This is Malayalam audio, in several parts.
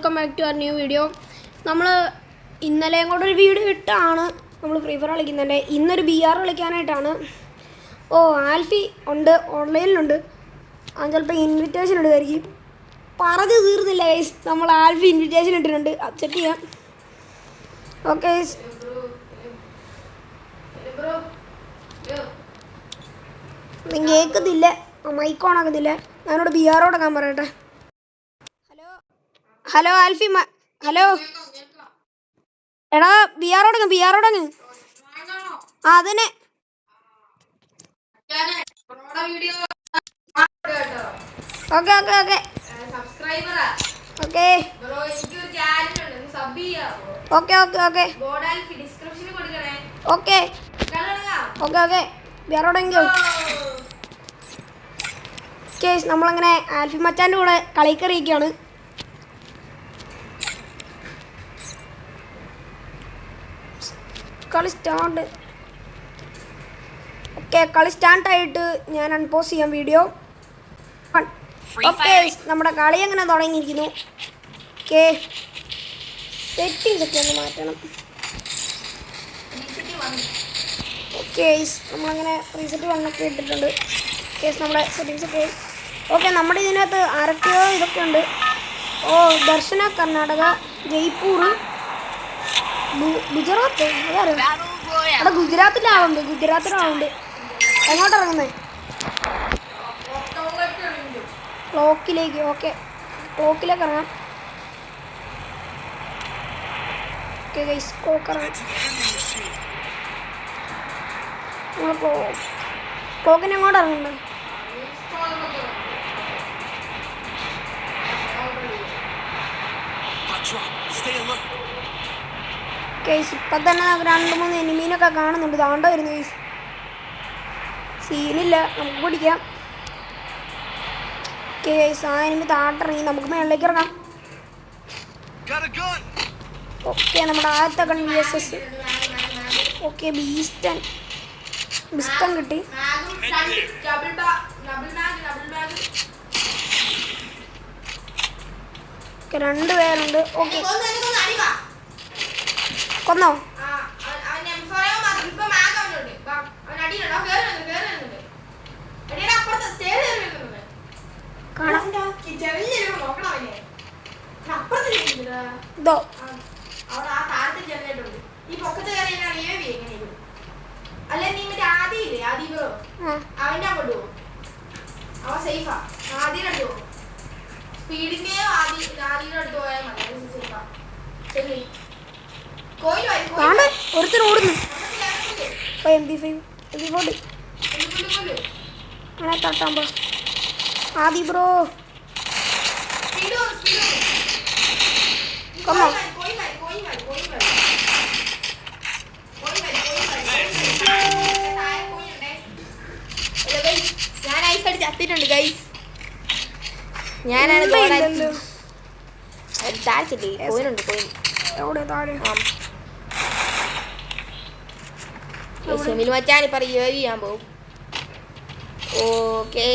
Welcome back to our new video. നമ്മൾ ഇന്നലെ കൂടെ ഒരു വീഡിയോ ഇട്ടാണ് നമ്മൾ ഫ്രീ ഫയർ കളിക്കുന്നുണ്ട്. ഇന്നൊരു BR കളിക്കാനായിട്ടാണ്. ആൽഫി ഉണ്ട്, ഓൺലൈനിലുണ്ട്. അത് ചിലപ്പോൾ ഇൻവിറ്റേഷൻ ഇടുമായിരിക്കും. പറഞ്ഞു തീർന്നില്ല ഗൈസ്, നമ്മൾ ആൽഫി ഇൻവിറ്റേഷൻ ഇട്ടിട്ടുണ്ട്. അക്സെപ്റ്റ് ചെയ്യാം. ഓക്കെ കേൾക്കത്തില്ല, മൈക്ക് ഓൺ ആക്കത്തില്ല. ഞാനോട് BR ഓടക്കാൻ പറയട്ടെ. ഹലോ ആൽഫി, ഹലോ എടാ, BR ഓടങ്ങ്. അതന്നെ ഓക്കെ BR ഓടെങ്കോ. നമ്മളങ്ങനെ ആൽഫി മച്ചാൻ്റെ കൂടെ കളിക്കറിയിക്കുകയാണ്. കളി സ്റ്റാർട്ടായിട്ട് ഞാൻ അൺപോസ് ചെയ്യാം വീഡിയോ. ഓക്കെ, നമ്മുടെ കളി എങ്ങനെ തുടങ്ങിയിരിക്കുന്നു. സെറ്റിങ്സ് ഒക്കെ ഒന്ന് മാറ്റണം. ഓക്കെ, നമ്മളങ്ങനെ റീസെറ്റ് 1 ഒക്കെ ഇട്ടിട്ടുണ്ട്. നമ്മുടെ സെറ്റിങ്സ് ഒക്കെ ഓക്കെ. നമ്മുടെ ഇതിനകത്ത് ആരൊക്കെയോ ഇതൊക്കെ ഉണ്ട്. ദർശന, കർണാടക, ജയ്പൂർ, ഗുജറാത്ത്. അവിടെ ഗുജറാത്തിലാവുണ്ട്. എങ്ങോട്ട് ഇറങ്ങുന്നേ? ക്ലോക്കിലേക്ക്. ഓക്കെ, ക്ലോക്കിലേക്ക് ഇറങ്ങാം. ഓക്കെ ഗൈസ്, ക്ലോക്ക് ഇറങ്ങാം. ക്ലോക്കിന് എങ്ങോട്ട് ഇറങ്ങുന്നത്? കേസ് ഇപ്പം തന്നെ 2-3 എനിമീനൊക്കെ കാണുന്നുണ്ട്. താണ്ട വരുന്നു കേസ്. സീനില്ല, നമുക്ക് പിടിക്കാം. കേസ് ആ എനിമി താട്ടിറങ്ങി. നമുക്ക് മേളിലേക്ക് ഇറങ്ങാം. ഓക്കെ, നമ്മുടെ ആദ്യത്തെ ഗൺ VSS. ഓക്കെ, ബിസ്റ്റൻ കിട്ടി. ഓക്കെ, 2 പേരുണ്ട്. ഓക്കെ, കൊന്നോ? ഒരുത്തർ ഓടുന്നു. MP5 അങ്ങനെ തട്ടാമ്പോ ആദി ബ്രോ. കൊന്നോ? ഞാൻ ഐസ് അടിച്ച് ചത്തിട്ടുണ്ട് ഗൈസ്. ഞാനാണ് സെമിൽ മച്ചാൻ ചെയ്യാൻ പോകും. ഓക്കെ,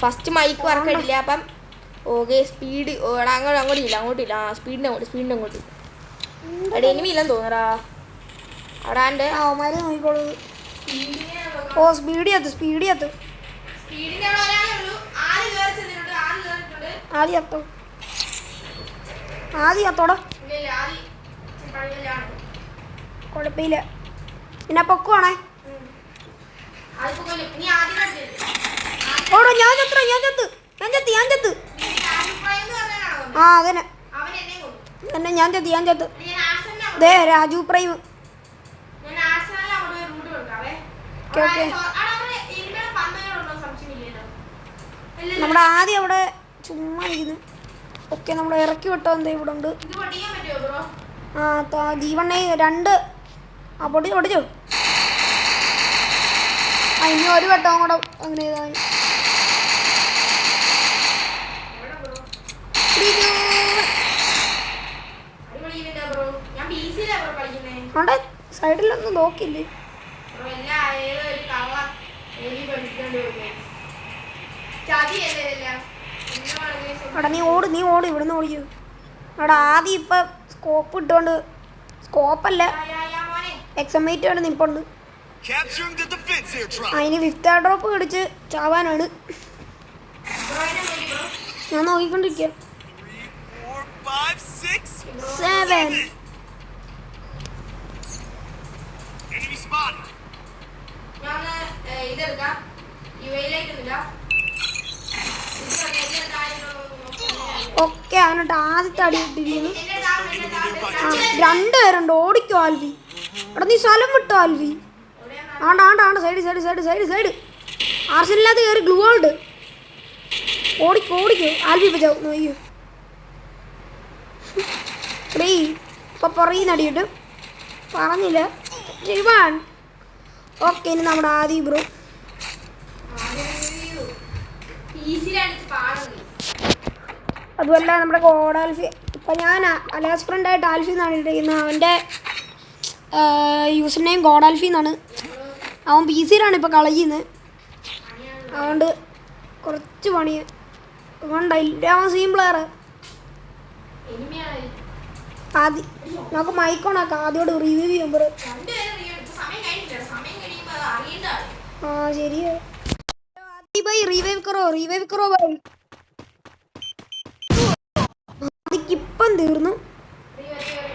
ഫസ്റ്റ് മൈക്ക് വർക്കടില്ല. അപ്പം ഓക്കെ, സ്പീഡ് അങ്ങോട്ടില്ല. സ്പീഡിൻ്റെ അങ്ങോട്ട് അവിടെ എനിമി ഇല്ലെന്ന് തോന്നറാ. അവിടെ നോക്കിക്കോളൂ. സ്പീഡ് ആദ്യത്തോടെ കുഴപ്പമില്ല. പിന്നെ പൊക്കുവാണേ. ഓടോ, ഞാൻ ചത്ത്. അതന്നെ ഞാൻ ചത്ത്. ദേ രാജു പ്രൈം. നമ്മുടെ ആദ്യം അവിടെ ചുമ്മാ ഇരിക്കുന്നു. ഓക്കെ, നമ്മുടെ ഇറക്കി വിട്ടോ. എന്താ ഇവിടെ ഉണ്ട്? ജീവണ്ണ 2 പൊടിച്ചോ. ഇനി ഒരു വട്ടവും കൂടെ അങ്ങനെ ചെയ്താൽ അവിടെ സൈഡിലൊന്നും നോക്കില്ലേ? എടാ നീ ഓട് ഇവിടുന്ന് ഓടിക്കൂ. എടാ ആദ്യം ഇപ്പം സ്കോപ്പ് ഇട്ടുകൊണ്ട് സ്കോപ്പല്ല എക്സമേറ്റ് കൊണ്ട് നിൽപ്പുണ്ട്. അതിന് ഫിഫ്ത്ത് എയർ ഡ്രോപ്പ് കടിച്ച് ചാവാനാണ് ഞാൻ നോക്കിക്കൊണ്ടിരിക്കുക. 7 ഓക്കെ അവനോട്ട് ആദ്യത്തെ അടി ഇട്ടിരിക്കുന്നു. ആ 2 പേരുണ്ട്. ഓടിക്കോ ആൽവി. എടാ നീ സ്ഥലം വിട്ടോ ആൽവി. ആണ്ട് സൈഡ് ആർസനില്ലാതെ കയറി ഗ്ലൂ ഉണ്ട്. ഓടിക്കോ ആൽവി ഇപ്പം ചാവും. നോയ്യോ ഫ്രീ ഇപ്പം പുറകിൽ നടിയിട്ട് പറഞ്ഞില്ല. ഓക്കെ ഇനി നമ്മുടെ ആദി ബ്രോ. അതുമല്ല നമ്മുടെ കോഡ് ആൽഫി ഇപ്പം ഞാൻ അലാസ് ഫ്രണ്ടായിട്ട് ആൽഫി എന്നാണ് ഇട്ടിരിക്കുന്നത്. അവൻ്റെ യൂസർ നെയിം കോഡ് ആൽഫി എന്നാണ്. അവൻ പി സിയിലാണ് ഇപ്പോൾ കളിക്കുന്നത്. അതുകൊണ്ട് കുറച്ച് പണി അതുകൊണ്ടില്ല. അവൻ സീം പ്ലെയർ. ആദ്യം നമുക്ക് മൈക്കോണാക്കാം. ആദ്യോട് റിവ്യൂ ചെയ്യുമ്പോൾ ആ ശരിയാ. भाई रिवाइव करो भाई. അതിപ്പം തീർന്നു.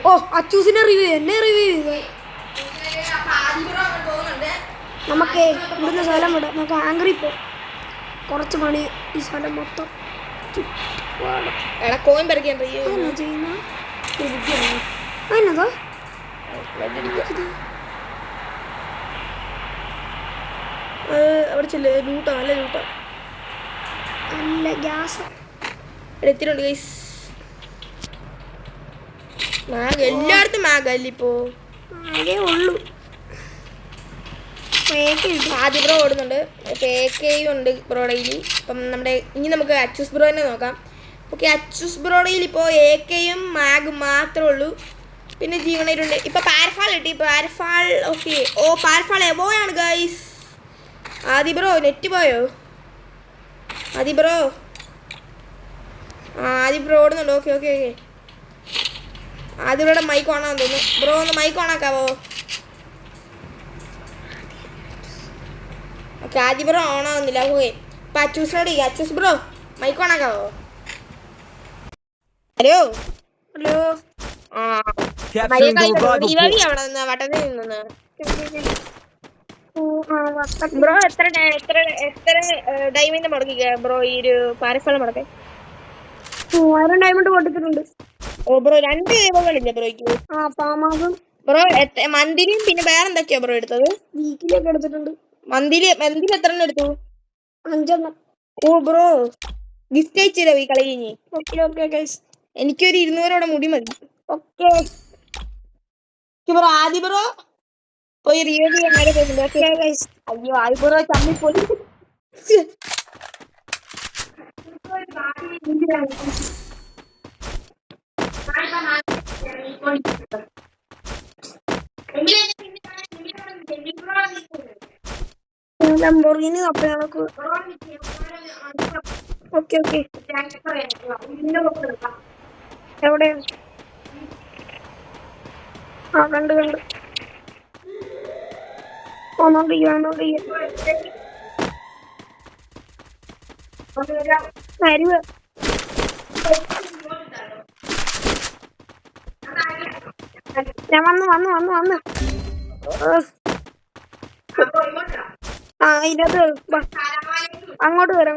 ഓ അച്ചൂസിനെ റിവ്യൂ എന്നെ റിവ്യൂ ചെയ്തു. നമുക്കേ ഇവിടുന്ന് സ്ഥലം വിടാം. നമുക്ക് ആംഗ്രി പോ. കുറച്ച് പണി ഈ സ്ഥലം മൊത്തം ചെയ്യുന്ന അതിനതോ അവിടെ ചെല്ലേ ലൂട്ടാ നല്ല ലൂട്ടാ നല്ല ഗ്യാസ് എടുത്തിട്ടുണ്ട് ഗൈസ്. മാഗ് എല്ലായിടത്തും മാഗല്ല ഇപ്പോ അതേ ഉള്ളൂ. ആദ്യ ബ്രോ ഓടുന്നുണ്ട്. കേയും ഉണ്ട് ബ്രോഡയിൽ. അപ്പം നമ്മുടെ ഇനി നമുക്ക് അച്ചൂസ് ബ്രോനെ നോക്കാം. ഓക്കെ അച്ചൂസ് ബ്രോഡയിൽ ഇപ്പോൾ AKയും മാഗും മാത്രമേ ഉള്ളൂ. പിന്നെ ജീവനയിലുണ്ട്. ഇപ്പോൾ പാരഫാൾ കിട്ടി. പാരഫാൾ ഓക്കെ. ഓ പാരഫാൾ എബോയാണ് ഗൈസ്. ആദി ബ്രോ നെറ്റ് പോയോ? ആദി ബ്രോ ഓടുന്നുണ്ട്. ഓക്കെ ആദി ബ്രോയുടെ മൈക്ക് ഓണാന്ന് തോന്നുന്നു. ബ്രോ ഒന്ന് മൈക്ക് ഓണാക്കാവോ? ഓക്കെ ആദി ബ്രോ ഓണാവുന്നില്ല. ഓക്കെ ഇപ്പം അച്ചൂസ് ബ്രോ മൈക്ക് ഓണാക്കാവോ? ഹലോ ആ അവിടെ നിന്ന് വട്ടത്തിൽ നിന്ന് ബ്രോ എത്ര ഡയമണ്ട് മുടക്കി ബ്രോ ഈ ഒരു പാരഫാൾ മുടക്കേ? 3000 ഡയമണ്ട് കൊടുത്തിട്ടുണ്ട്. ഓ ബ്രോ 2 കളില്ലേ ബ്രോയ്ക്ക്? ബ്രോ മന്തിലിയും പിന്നെ വേറെ എന്തൊക്കെയാ ബ്രോ എടുത്തത്? വീക്കിലൊക്കെ എടുത്തിട്ടുണ്ട്. മന്തിലി എത്ര എണ്ണം എടുത്തു? 5 ഓ ബ്രോ ഗിഫ്റ്റ് അയച്ചില്ലോ ഈ കളി കഴിഞ്ഞ്? എനിക്കൊരു 200 മുടി മതി. ഓക്കെ ബ്രോ ആദി ബ്രോ പോയി റിയൽ അയ്യോ ആദി ബ്രോ ചമ്മിപ്പോയി. ലംബോർഗിനി അപ്പൊ ഞങ്ങൾക്ക് ഓക്കെ എവിടെ ആ കണ്ട് വരുവ ഞാൻ വന്നു ആ ഇതിനകത്ത് അങ്ങോട്ട് വരാം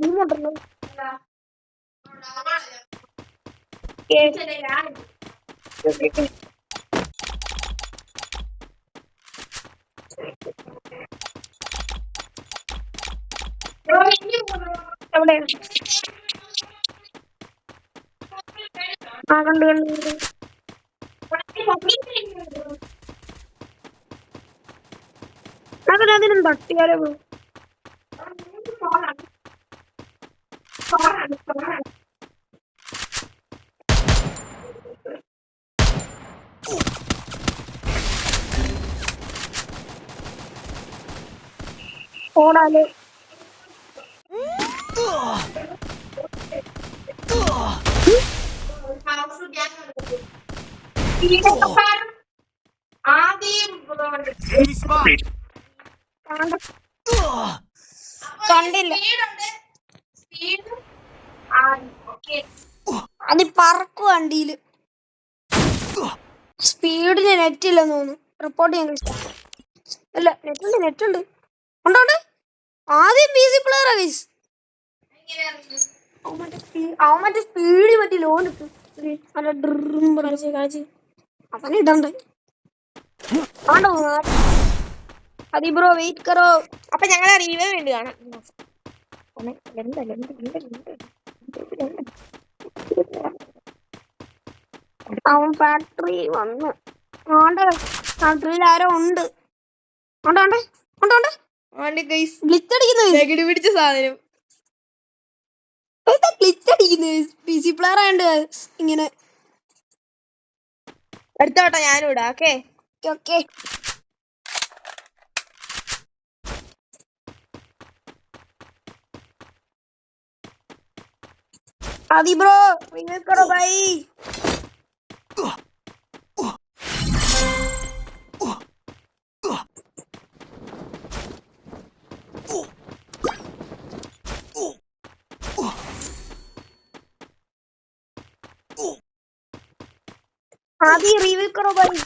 ഇങ്ങോട്ടുണ്ട് എവിടെ ആ കണ്ടു അതിനും തട്ടിയാലോ ഓടാല് കണ്ടില്ല. അത് പറക്കും വണ്ടിയില്. സ്പീഡിന് നെറ്റ് ഇല്ലെന്ന് തോന്നുന്നു. റിപ്പോർട്ട് ചെയ്യാൻ അല്ല, നെറ്റ് ഉണ്ട്. ഉണ്ടോണ്ട് ആദ്യം PC പ്ലെയർ ഗൈസ്. അവൻ മറ്റേ സ്പീഡിൽ മറ്റേ ലോൺ ഇട്ടു നല്ല ഡ്രും കാഴ്ച അവനെ ഇടണ്ട്. ആണ്ടോ അതി ബ്രോ വെയിറ്റ് കറോ. അപ്പൊ ഞങ്ങൾ അറിയുവേ വേണ്ടി കാണാം. അവൻ ഫാക്ടറി വന്നു. ആണ്ട് ഫാക്ടറിയിൽ ആരോ ഉണ്ട്. ഉണ്ടോണ്ട് ഉണ്ടോണ്ട് ഗൈസ് ഗ്ലിച്ച് അടിക്കുന്നു. നെഗടി പിടിച്ച സാധനം ഗ്ലിച്ച് അടിക്കുന്നു. PC പ്ലെയർ ആയണ്ട് ഇങ്ങനെ. എടുത്തോട്ടെ ഞാനും ഇടാം. ഓക്കെ ഓക്കെ आदि ब्रो रिवाइव करो भाई. आदि रिवाइव करो भाई.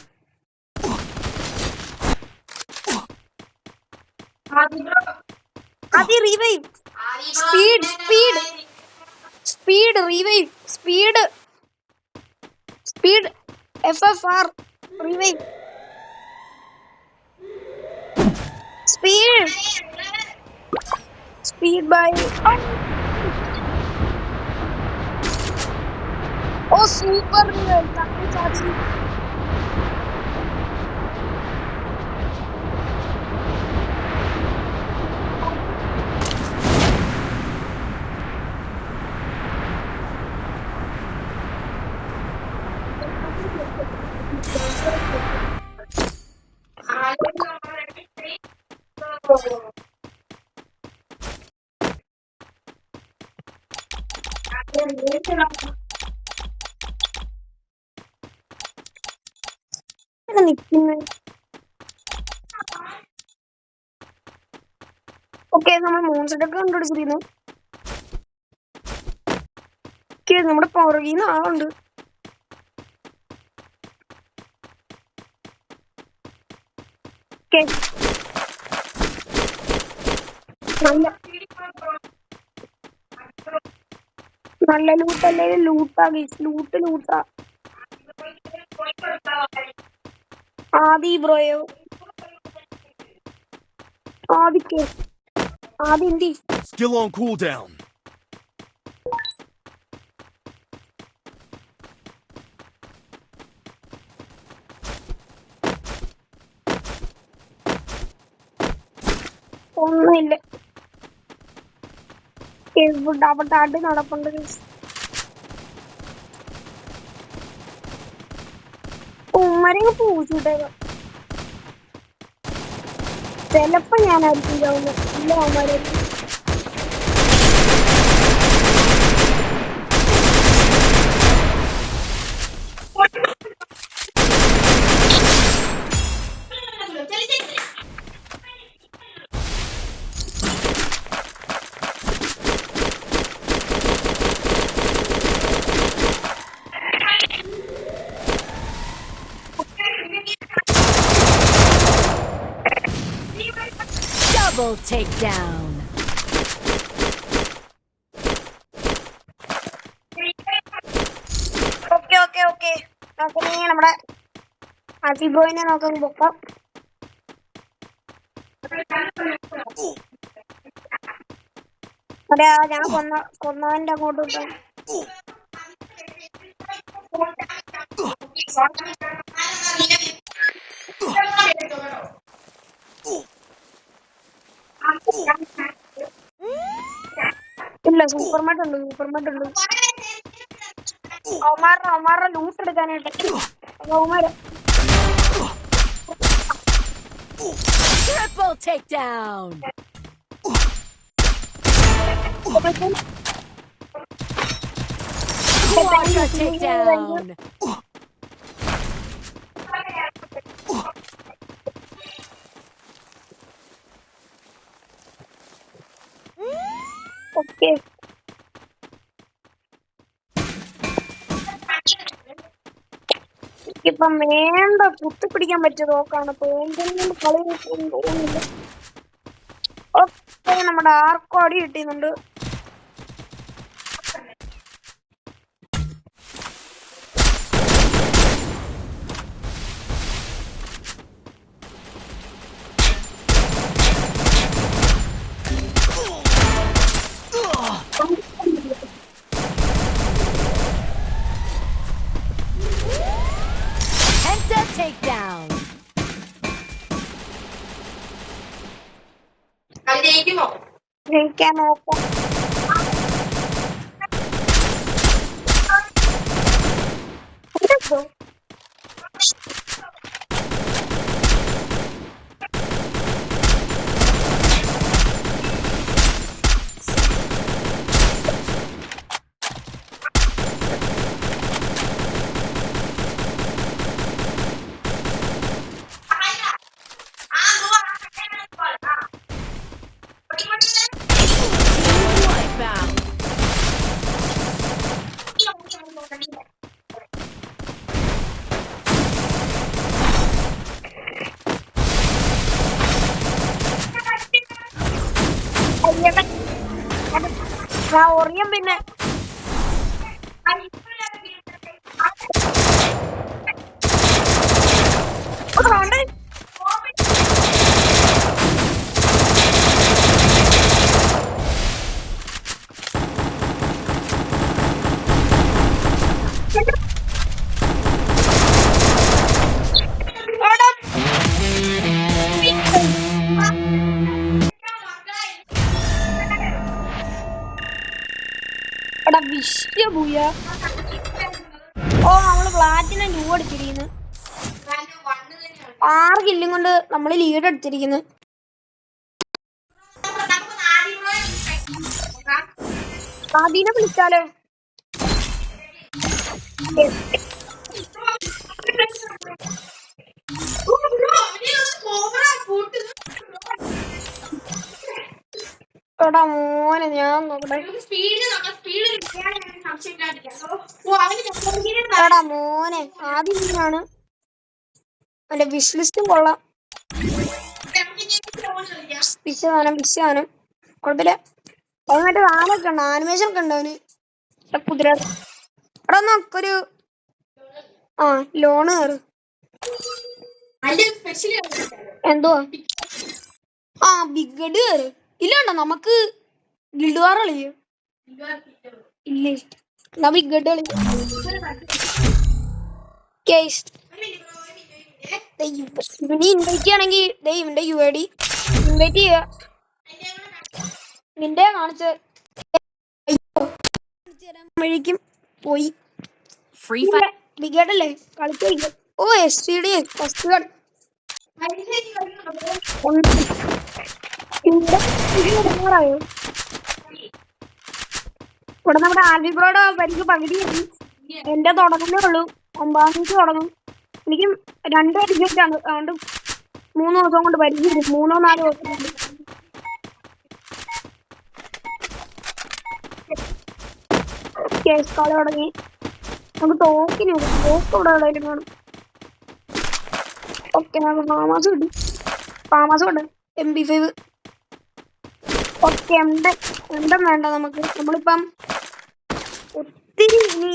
आदि revive. Speed speed speed revive. Speed speed FFR revive. Speed speed भाई. ओ सुपर रिवाइव. ഓക്കെ നമ്മൾ മൂൺസെറ്റൊക്കെ കണ്ടുപിടിച്ചിരുന്നു. നമ്മുടെ പുറകിൽ നിന്ന് ആളുണ്ട്. നല്ല ലൂട്ടല്ലേ. ലൂട്ടാ ലൂട്ടാ. ആദി ബ്രോയോ ആദിക്ക് ആദി എന്തി Still on cooldown. ഒന്നുമില്ല. അവിടെ അടി നടപ്പുണ്ട്. ഉമ്മരെയൊക്കെ പൂച്ചിട്ടേക്ക. ചിലപ്പോ ഞാനായിരിക്കും ചാവുന്നത്. ഇല്ല അവന്മാരെ Double takedown. ഓക്കെ നമുക്ക് നമ്മുടെ അതിബ്രോയിനെ നോക്കാൻ പോക്കാം. അതെ ഞാൻ കൊന്നവന്റെ അങ്ങോട്ട് വിട്ടാ. ഇല്ല സൂപ്പർമാർട്ട് ഉണ്ട്. അവന്മാരുടെ ലൂട്ട് എടുക്കാനായിട്ട് അവന്മാര് Triple takedown. Quadra takedown. Okay ഇപ്പം വേണ്ട കുത്തിപ്പിടിക്കാൻ പറ്റിയ നോക്കാണ് പെയിന്റിംഗ് കളി തോന്നുന്നില്ല. ഓക്കെ നമ്മുടെ ആർക്കും അടി കിട്ടുന്നുണ്ട്. Penta takedown. ജയിക്കാൻ നോക്കാം. Wipeout. ഞാൻ ഒറിയും പിന്നെ വിശ്വഭൂയ. ഓ നമ്മള് പ്ലാറ്റിനം 2 അടിച്ചിരിക്കുന്നു. 6 കില്ലും കൊണ്ട് നമ്മള് ലീഡ് അടിച്ചിരിക്കുന്നു. ആദ്യം വിളിച്ചാലോ? എടാ മോനെ ഞാൻ നോക്കട്ടെ. എടാ മോനെ ആദ്യം ഇതിനാണ് അവന്റെ വിഷ് ലിസ്റ്റും കൊള്ളാം. വിശ്വാനം കുഴപ്പമില്ല. അതിനായിട്ട് ആനൊക്കെ ഉണ്ട്, ആനിമേഷൻ ഒക്കെ ഉണ്ട് അവന്. കുതിര എടാ നോക്കൊരു ലോണ് കയറ്. എന്തോ ബിഗഡ് കയറ്. ഇല്ലണ്ടോ നമുക്ക് ഗിൽഡ് വാർ കളിയോ? ഇല്ലേ എന്നാ ബിഗഡ് കളി. ഇവനെ ഇൻവൈറ്റ് ചെയ്യണമെങ്കിൽ ഇവന്റെ UID ഇൻവൈറ്റ് ചെയ്യുക. നിന്റെ കാണിച്ച വഴിക്കും പോയി. Free fire. ബിഗഡ് അല്ലേ കളിച്ച. ഓ SCD ഫസ്റ്റ് കാർഡ് ഇവിടെ നമ്മുടെ ആൽബിബ്രോയുടെ പരിക്ക് പകുതി എത്തി. എന്റെ തുടങ്ങുന്നേ ഉള്ളൂ. 9 മിനിറ്റ് തുടങ്ങും. എനിക്ക് 2 ടിക്കറ്റാണ്. അതുകൊണ്ട് 3 ദിവസം കൊണ്ട് പരിക്ക് 3-4 ദിവസം കൊണ്ട്. കളി തുടങ്ങി. നമുക്ക് തോക്കിന് തോക്ക് ഇവിടെ എവിടെയും കാണും. ഓക്കെ നമുക്ക് ഫാമാസ് കിട്ടി. ഫാമാസ് ഉണ്ട് MP5. ഓക്കെ എന്തം വേണ്ട നമുക്ക്. നമ്മളിപ്പം ഒത്തിരി ഇനി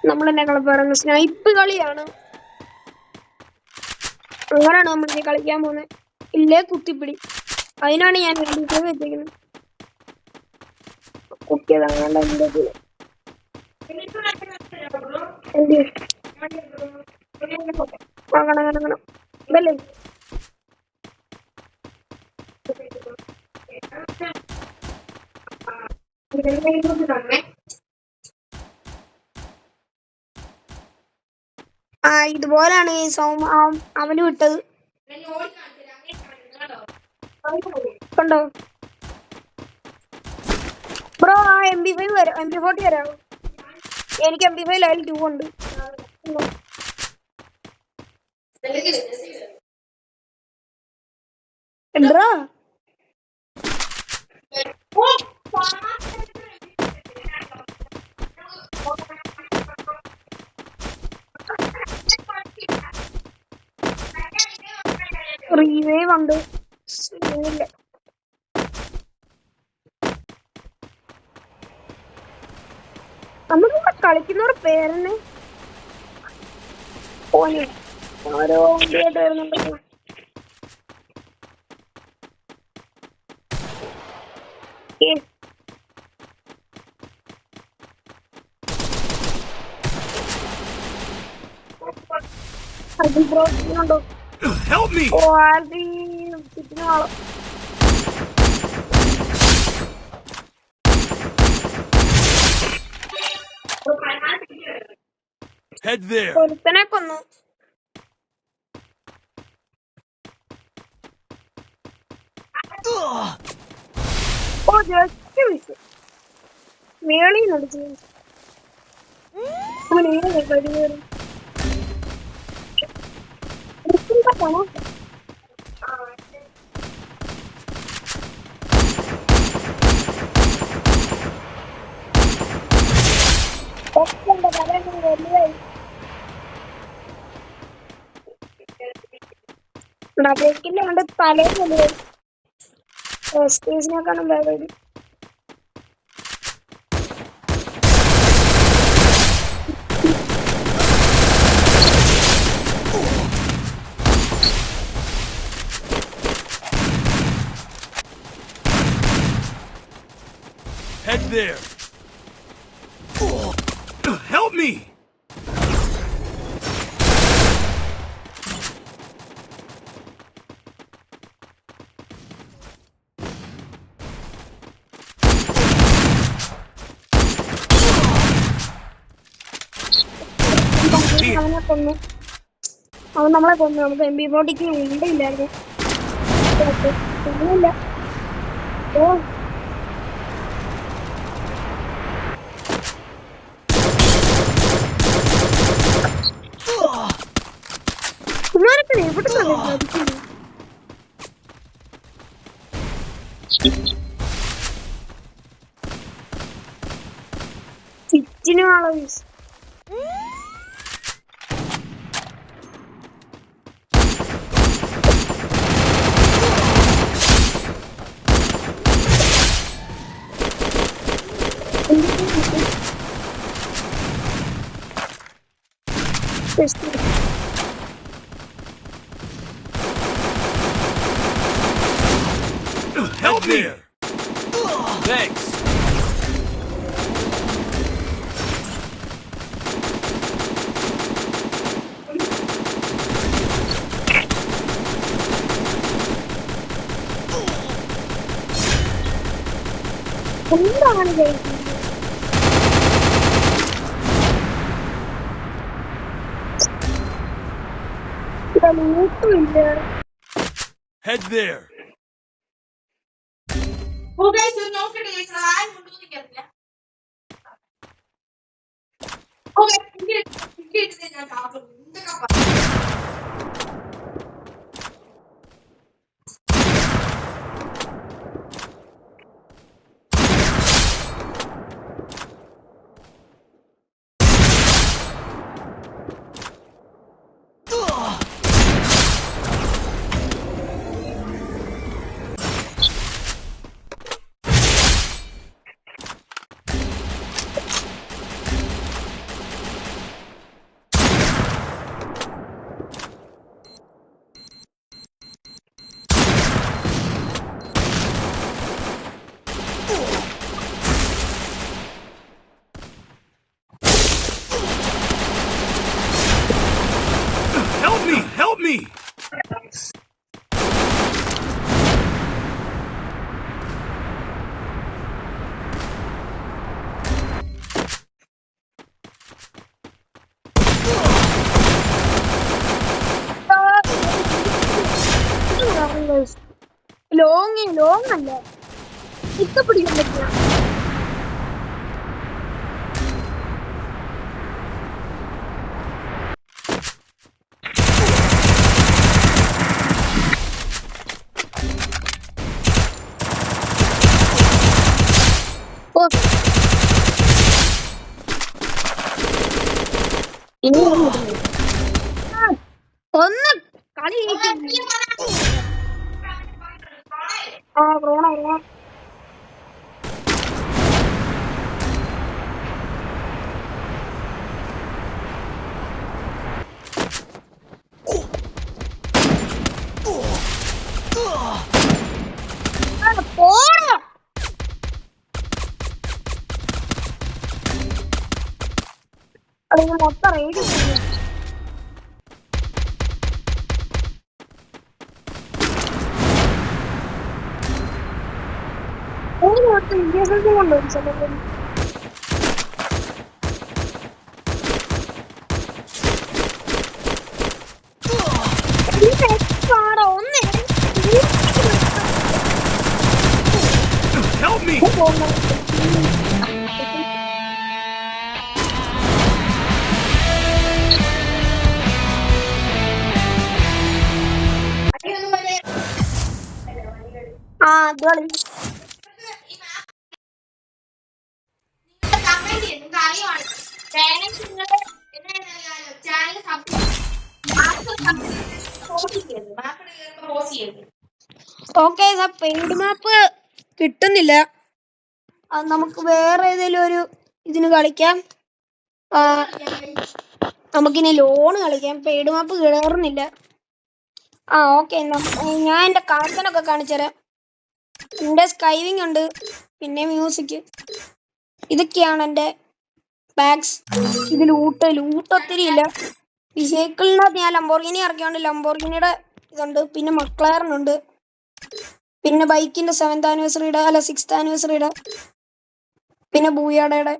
നമ്മളെന്നെ കളി പറയുന്നത് സ്നൈപ്പ് കളിയാണ്. അങ്ങനെയാണ് നമ്മൾ ഇനി കളിക്കാൻ പോകുന്നത്. ഇല്ലേ കുത്തിപ്പിടി. അതിനാണ് ഞാൻ MP5 വെച്ചേക്കുന്നത്. കുത്തിയതാണ് അങ്ങനെ ഇതല്ലേ ഇതുപോലാണ് അവന് വിട്ടത്. കണ്ടോ ബ്രോ? ആ MP5 വരാം, MP40 വരാം. എനിക്ക് MP5 ലെവൽ 2 ഉണ്ട്. എന്താ റീവേവ് ഉണ്ട്. ശരിയില്ല. നമ്മളിവിടെ കളിക്കുന്നവരുടെ പേരെന്നെ ഓനെ ഓരോ വണ്ടിയായിട്ട് വരുന്നുണ്ടല്ലോ. ണ്ടോ? ഓ ആൽബി ചുറ്റിനും ആളോ. Head there. ഒരുത്തനെ കൊന്നു. ഓ ജസ്റ്റ് മിസ്. മേളിൽ നടിച്ചു. ണ്ട് തലേ സ്റ്റേജിനെക്കാളും വേഗം. Head there. Help me. അവനെ കൊന്നു. അവൻ നമ്മളെ കൊന്നു. നമുക്ക് MP40 ഉണ്ടില്ലായിരുന്നു. ഒന്നുമില്ല. ഓ കുമാരൊക്കെ എവിടെ സാധിക്കുന്നു? ചുറ്റിനും ആളോ വീസ്. Help me. Thanks. എന്താണ് ചെയ്യുന്നത്? Head there. ലോങ് അല്ല ഇപ്പൊ പിടിക്കാൻ പറ്റില്ല. ഓ, ഇനി ഒന്ന് കളി ആ റോണ റോണ പോണോ അത് മൊത്തം റേഡിയോ വിദ്യാഭ്യാസം കൊണ്ടുവരും ചിലപ്പോൾ. ഒന്ന് Help me! ആ അത് കളി ഓക്കെ. പെയ്ഡ് മാപ്പ് കിട്ടുന്നില്ല. അത് നമുക്ക് വേറെ ഏതെങ്കിലും ഒരു ഇതിന് കളിക്കാം. നമുക്കിനി ലോൺ കളിക്കാം. പെയ്ഡ് മാപ്പ് കയറുന്നില്ല. ആ ഓക്കെ, ഞാൻ എൻ്റെ കാർട്ടനൊക്കെ കാണിച്ചുതരാം. എൻ്റെ സ്കൈവിങ് ഉണ്ട്, പിന്നെ മ്യൂസിക്, ഇതൊക്കെയാണ് എൻ്റെ ബാഗ്സ്. ഇത് ലൂട്ട് ഒത്തിരി ഇല്ല. വെഹിക്കിളിനകത്ത് ഞാൻ ലംബോർഗിനി ഇറക്കിയോണ്ട് ലംബോർഗിനിയുടെ ഇതുണ്ട്, പിന്നെ മക്ലാരനുണ്ട്, പിന്നെ ബൈക്കിന്റെ 7th ആനിവേഴ്സറിയുടെ 6th ആനിവേഴ്സറിയുടെ, പിന്നെ ബൂയാടയുടെ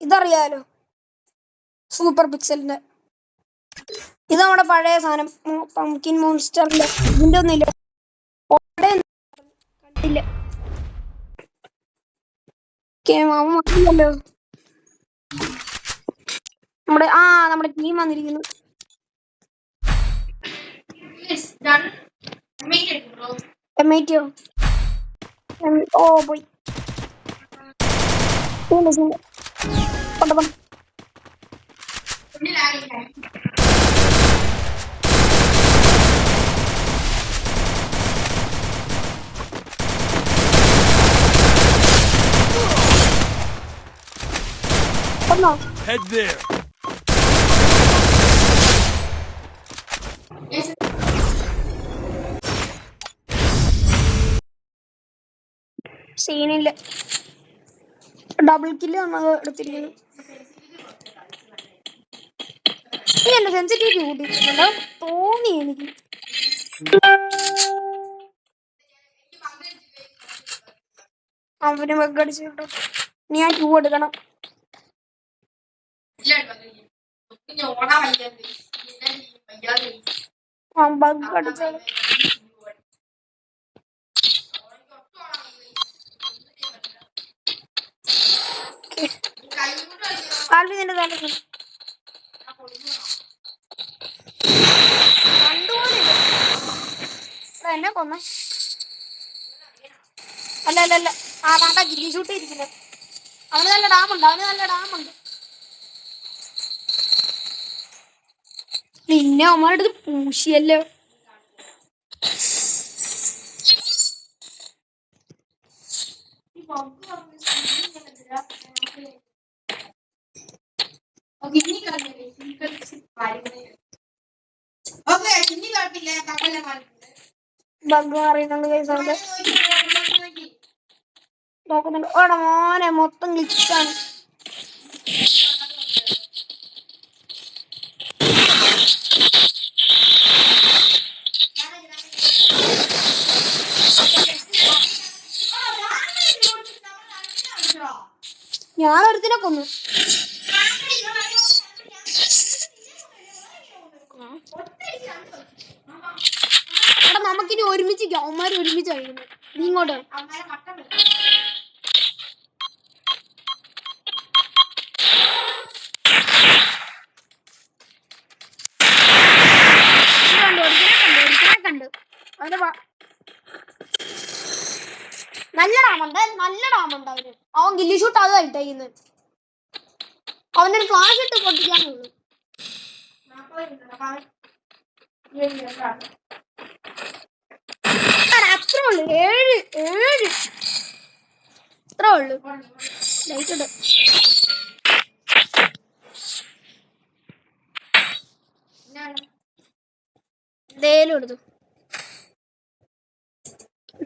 ഇതറിയാലോ, സൂപ്പർ പിക്സലിന്റെ. ഇത് നമ്മുടെ പഴയ സാധനം പംകിൻ മോൺസ്റ്ററിന്റെ. ഇതിന്റെ ഒന്നുമില്ല, കണ്ടില്ല. മാമല്ലോ നമ്മുടെ ടീം വന്നിരിക്കുന്നു. എംഐറ്റിയോ ഓ പോയി. Head there. സീനില്ല, ഡബിൾ കില്ല് നമ്മൾ എടുത്തിരിക്കുന്നു. എന്റെ സെൻസിറ്റിവിറ്റി കൂട്ടിയിട്ടുണ്ടോ തോന്നി എനിക്ക്. അവന് ബഗ് അടിച്ചു കേട്ടോ. ഇനി ഞാൻ 2 എടുക്കണം. ബഗ് അടിച്ചത് നിന്റെ തലക്ക് എന്നെ കൊന്ന അല്ല ആ വേണ്ട ജില്ലി ഷൂട്ട് ഇരിക്കുന്നത്. അവന് നല്ല ഡാമുണ്ട്. പിന്നെ അവന്മാരുടെ അടുത്ത് പൂശിയല്ലോ. ബഗ് അറിയുന്നുണ്ട് കേസുണ്ട് നോക്കുന്നുണ്ട്. ഓടെ മോനെ മൊത്തം ഗ്ലിച്ചാണ്. ഞാനൊരുത്തിനെ കൊന്നു. നമുക്കിനി ഒരുമിച്ച് അവന്മാർ ഒരുമിച്ച് കഴിയുന്നു. നീ ഇങ്ങോട്ട് കണ്ടു അവന്റെ നല്ല ഡാമുണ്ട് അവന്. അവൻ ഗില്ലി ഷൂട്ട് അത് കഴിക്കുന്നു. അവന്റെ ഒരു ഫ്ലാഷ് ഇട്ട് പൊട്ടിക്കാനുള്ളൂ. അത്രേ ഉള്ളു. 7 അത്രേ ഉള്ളു. ലൈറ്റ് ഇട്. എന്തേലും എടുത്തു.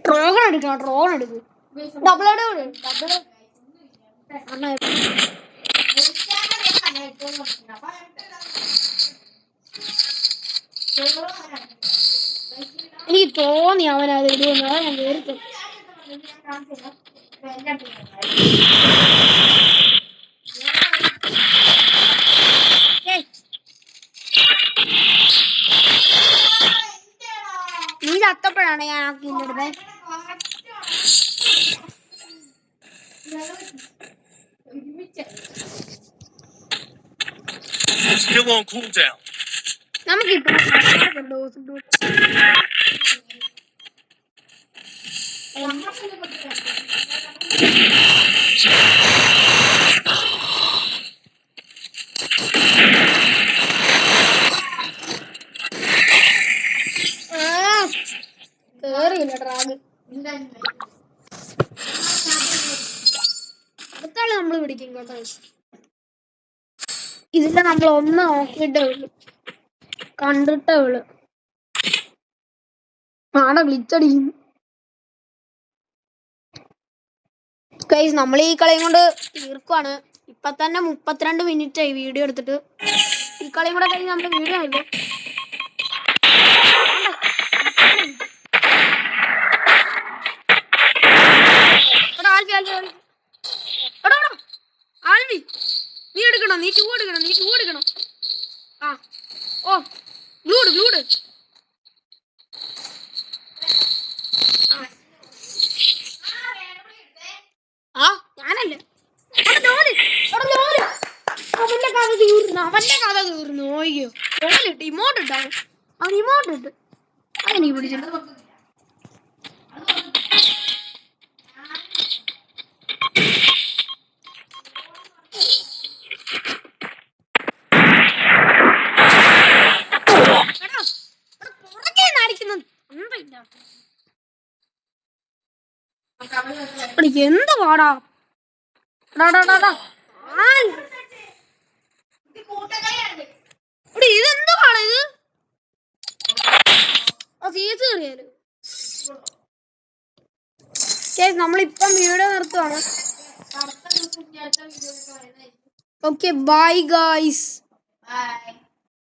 ഡ്രോൺ എടുക്കും. ഡബിൾ എനിക്ക് തോന്നി അവനത് ഇടുമെന്ന്. ഞാൻ നേരിട്ടു. നീ ചത്തപ്പോഴാണ് ഞാൻ ആ കില്ലെടുത്തത്. Still on cooldown. നമുക്കിപ്പോ കേറിയില്ല ഡ്രാഗ്. അടുത്താള് നമ്മള് പിടിക്കും കേട്ടോ. ഇതിന്റെ നമ്മൾ ഒന്ന് നോക്കിയിട്ടേ ഉള്ളു, കണ്ടിട്ടേ ഉള്ളു. ആടെ വിളിച്ചടിക്കുന്നു. ഗൈസ് നമ്മൾ ഈ കളിയും കൊണ്ട് തീർക്കുവാണ്. ഇപ്പൊ തന്നെ 32 മിനിറ്റ് ആയി വീഡിയോ എടുത്തിട്ട്. ഈ കളിയും കൂടെ കഴിഞ്ഞ് നമ്മുടെ വീഡിയോ ആയില്ലേ. ആൽവി നീ എടുക്കണം, നീ 2 എടുക്കണം. ആ ഓ ഗ്ലൂഡ് ആ ഞാനല്ലേ. അവന്റെ കഥ തീർന്നു. ഓയ്യോ ഓലിട്ട് ഇമോട്ട് ഇട്ടാണ്. അവൻ ഇമോട്ട് ഇട്ട് അതെനിക്ക് പിടിച്ചിട്ട്. എന്ത് പാടാ ഇതെന്ത് പാടാ ഇത്. സീസ് കയറിയാല് നമ്മളിപ്പം വീഡിയോ നിർത്തുവാണ്. Okay bye guys.